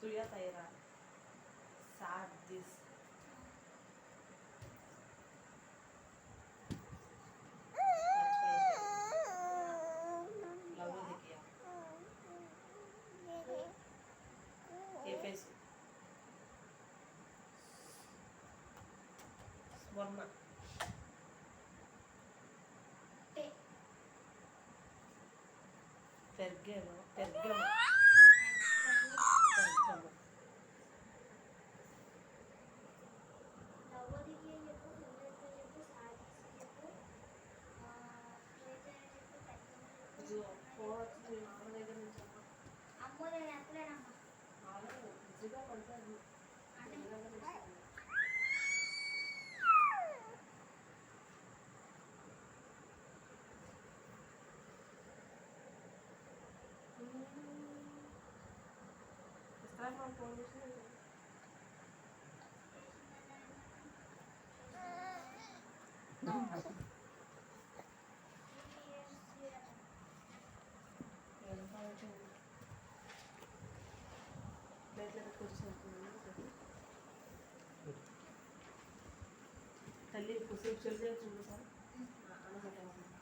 Tu ya Taira, sad this. Love देखिए ये face स्वर्ण పెర్గేమో పెర్గమ పెర్గమ పోవచ్చు నాన్న దగ్గర నుంచి అమ్మో నేను ఎక్కలేనమ్మా నాలో ఈజీగా పడుతుంది ఇస్తాను ఫోన్ చేసి తల్లి కుసేపు చెల్లి చూడు సార్ అనమాట